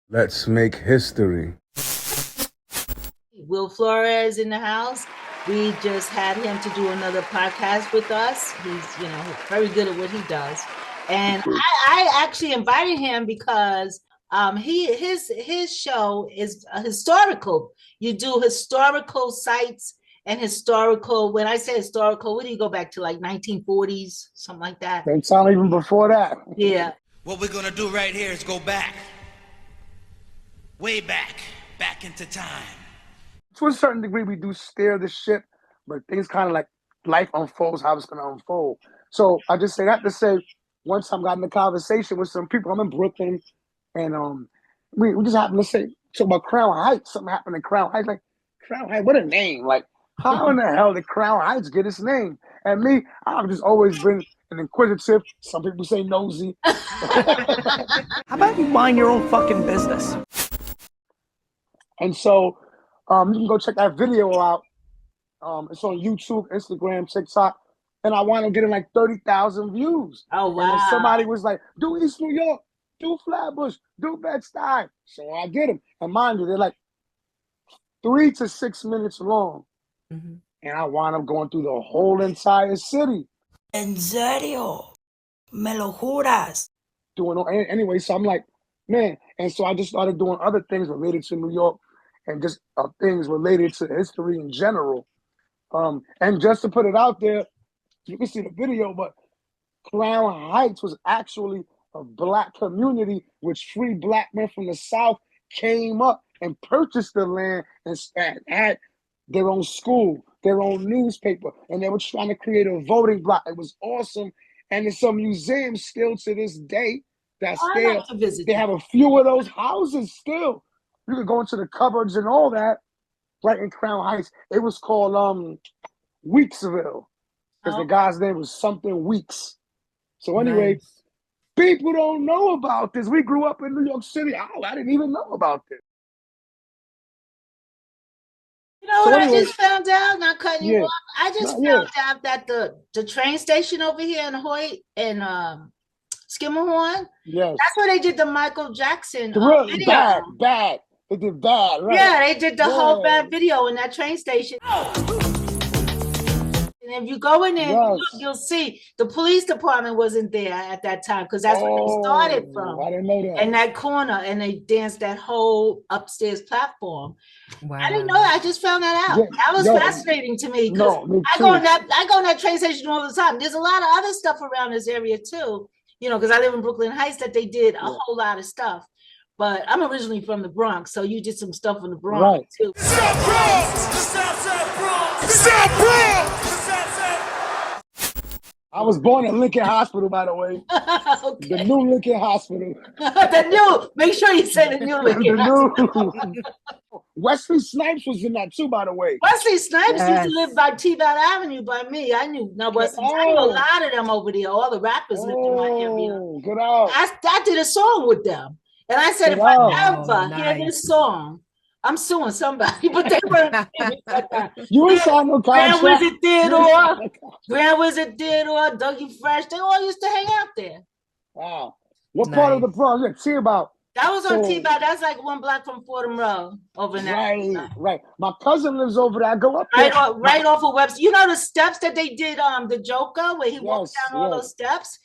Let's make history. Will Flores in the house. We just had him to do another podcast with us. He's, very good at what he does. And I actually invited him because his show is historical. You do historical sites and historical. When I say historical, what do you go back to, like 1940s, something like that? Same time even before that. Yeah. What we're gonna do right here is go back, way back into time. To a certain degree, we do steer the ship, but things kind of like life unfolds how it's going to unfold. So I just say that to say, once I got in a conversation with some people, I'm in Brooklyn, and we just happened to talk about Crown Heights. Something happened in Crown Heights. Like, Crown Heights, what a name. Like, how in the hell did Crown Heights get its name? And me, I've just always been an inquisitive. Some people say nosy. How about you mind your own fucking business? And so you can go check that video out. It's on YouTube, Instagram, TikTok, and I wound up getting like 30,000 views. Oh, wow. And then somebody was like, do East New York, do Flatbush, do Bed-Stuy. So I get them. And mind you, they're like 3 to 6 minutes long. Mm-hmm. And I wound up going through the whole entire city. En serio? Me lo juras? Anyway, so I'm like, man. And so I just started doing other things related to New York and just things related to history in general. And just to put it out there, you can see the video, but Crown Heights was actually a Black community, which free Black men from the South came up and purchased the land and had their own school, their own newspaper, and they were trying to create a voting block. It was awesome. And there's some museums still to this day that's there. Like to visit. They have a few of those houses still. You could go into the cupboards and all that, right in Crown Heights. It was called Weeksville, because the guy's name was something Weeks. So anyway, people don't know about this. We grew up in New York City. I didn't even know about this. You know what I just found out? Not cutting you off. I just found out that the train station over here in Hoyt and Skimmerhorn, that's where they did the Michael Jackson video. Bad. They did bad, right? Yeah, they did the whole bad video in that train station. And if you go in there, you'll see the police department wasn't there at that time, because that's where they started from. I didn't know that. In that corner, and they danced that whole upstairs platform. Wow. I didn't know that. I just found that out. That was fascinating to me, because I go in that train station all the time. There's a lot of other stuff around this area too, because I live in Brooklyn Heights, that they did a whole lot of stuff. But I'm originally from the Bronx, so you did some stuff in the Bronx too. South Bronx! The South Bronx! The South Bronx! The I was born at Lincoln Hospital, by the way. The new Lincoln Hospital. Make sure you say the new Lincoln Hospital. Wesley Snipes was in that too, by the way. Wesley Snipes used to live by T-Bell Avenue by me. I knew Wesley. I knew a lot of them over there. All the rappers lived in my area. Good out. I did a song with them. And I said, if I ever hear this song, I'm suing somebody, but they weren't. You ain't signed no contract. Grand Wizard Theodore, Dougie Fresh, they all used to hang out there. Wow. What part of the Bronx? Yeah, T-Bow. That was on T-Bow. That's like 1 block from Fordham Road over there. Right. My cousin lives over there. I go up there. Right off of Webster. You know the steps that they did, the Joker, where he walked down all those steps?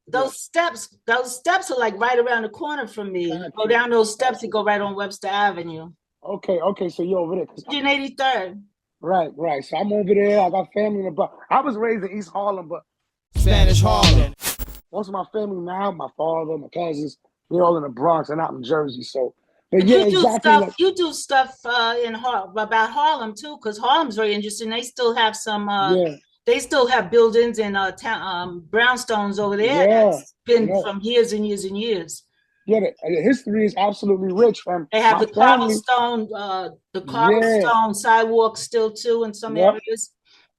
Those steps are like right around the corner from me. You go down those steps and go right on Webster Avenue. Okay, so you're over there. 183rd. Right. So I'm over there. I got family in the Bronx. I was raised in East Harlem, but Spanish Harlem. Most of my family now, my father, my cousins, they're all in the Bronx and out in Jersey. So, but you do stuff about Harlem too, because Harlem's very interesting. They still have some. They still have buildings and brownstones over there that's been from years and years and years. Yeah, the history is absolutely rich. They have the cobblestone sidewalk still too in some areas.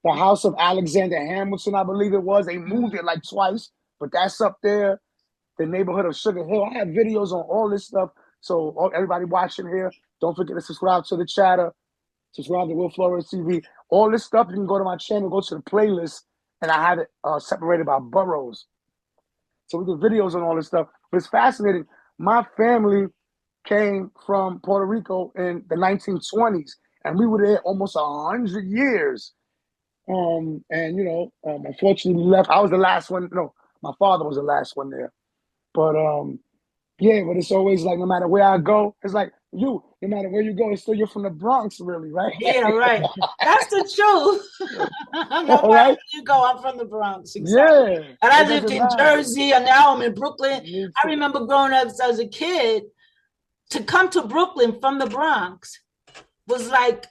The house of Alexander Hamilton, I believe it was. They moved it like twice, but that's up there. The neighborhood of Sugar Hill. I have videos on all this stuff. So everybody watching here, don't forget to subscribe to the Chatta. Subscribe to Will Flores TV. All this stuff, you can go to my channel, go to the playlist, and I have it separated by boroughs. So we do videos on all this stuff. But it's fascinating. My family came from Puerto Rico in the 1920s, and we were there almost 100 years. And unfortunately, we left. I was the last one. No, my father was the last one there. But yeah, but it's always like no matter where I go, it's like no matter where you go, it's still you're from the Bronx, really, right? Yeah, right. That's the truth. No matter Right? where you go, I'm from the Bronx. Exactly. Yeah. And I It lived doesn't in matter. Jersey, and now I'm in Brooklyn. Me I too. remember growing up as a kid, to come to Brooklyn from the Bronx was like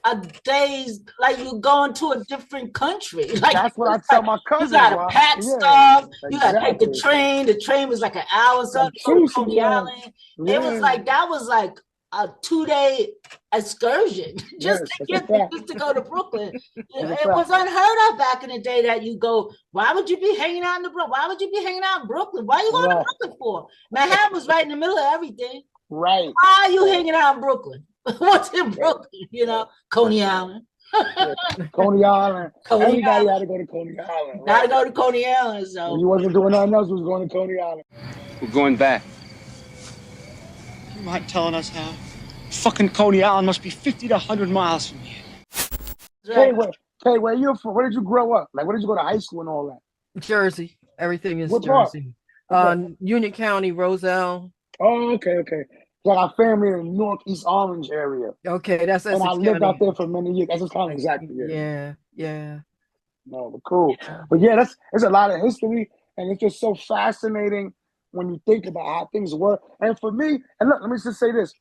a day's, like you going to a different country. Like That's what I it's tell like my you cousins. gotta Well, pack yeah, stuff, you gotta take the exactly. train. The train was like an hour, so Like to go to two Coney sometimes. Island. Yeah. It was like that was like a 2-day excursion just Yes, to that's a get fact. just to go to Brooklyn. That's a It fact. was unheard of back in the day that you go, why would you be hanging out in the Brooklyn? Why would you be hanging out in Brooklyn? Why are you going Right. to Brooklyn for? Manhattan was right in the middle of everything. Right. Why are you hanging out in Brooklyn? What's in Brooklyn? Coney Island. Yeah. Coney Island. Coney Everybody Island. had to go to Coney Island. Gotta Right. go to Coney Island. When So you wasn't doing nothing else, you was going to Coney Island. We're going back. You mind telling us how? Fucking Coney Island must be 50 to 100 miles from here. Hey, where you from? Where did you grow up? Like, where did you go to high school and all that? Jersey. Everything is What part? Jersey. What part? Union County, Roselle. Oh, okay. Like our family in the Northeast Orange area. Okay, that's And I Essex lived out County. there for many years. That's just kind of exactly it. Yeah. No, but cool. But yeah, it's a lot of history, and it's just so fascinating when you think about how things were. And for me, and look, let me just say this,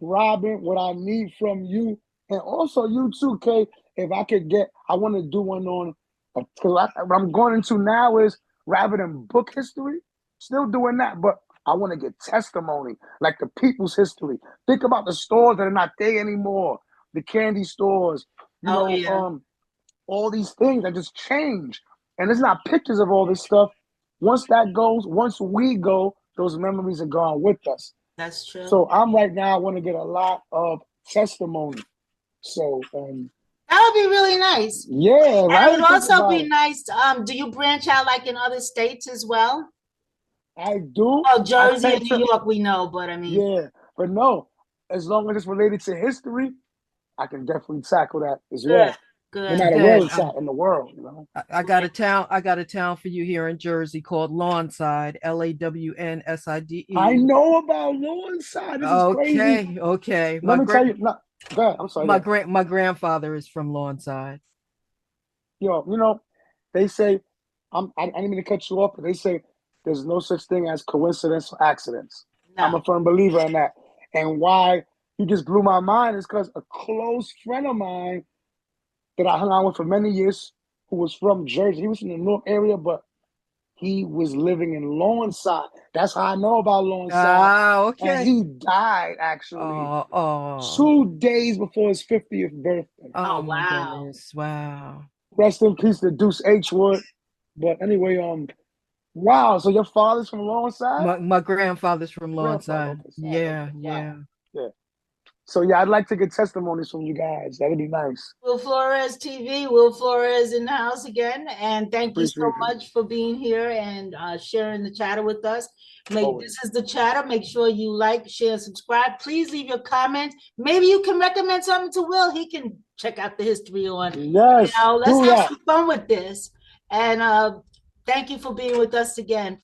Robin, what I need from you, and also you too, Kay, if I could I want to do one on, because what I'm going into now is rather than book history, still doing that, but I want to get testimony, like the people's history. Think about the stores that are not there anymore, the candy stores, all these things that just change. And it's not pictures of all this stuff. Once we go, those memories are gone with us. that's true. So I'm right now, I want to get a lot of testimony. So that would be really nice. yeah, And right. it would also be it. nice. Do you branch out like in other states as well? I do. Oh, Jersey I and New York, we know, but I mean, yeah, but no, as long as it's related to history, I can definitely tackle that as well. good. No matter where it's at in the world, I got a town for you here in Jersey called Lawnside, Lawnsidee. I know about Lawnside. This is crazy. Okay. Let me tell you. No, go ahead. I'm sorry. My grandfather is from Lawnside. Yo, they say, I didn't mean to cut you off, but they say there's no such thing as coincidence or accidents. No. I'm a firm believer in that. And why you just blew my mind is because a close friend of mine that I hung out with for many years, who was from Jersey, he was in the North area, but he was living in Lawnside. That's how I know about Lawnside. Ah, okay. And he died actually 2 days before his 50th birthday. Oh my wow. goodness. Wow. Rest in peace to Deuce H. Wood. But anyway, wow. So your father's from Lawnside? My grandfather's from Lawnside. Okay, Yeah. Yeah. So yeah, I'd like to get testimonies from you guys. That'd be nice. Will Flores TV, Will Flores in the house again. And thank you so much for being here and sharing the chatter with us. This is the chatter. Make sure you like, share, and subscribe. Please leave your comments. Maybe you can recommend something to Will. He can check out the history on. Yes. Let's have some fun with this. And thank you for being with us again.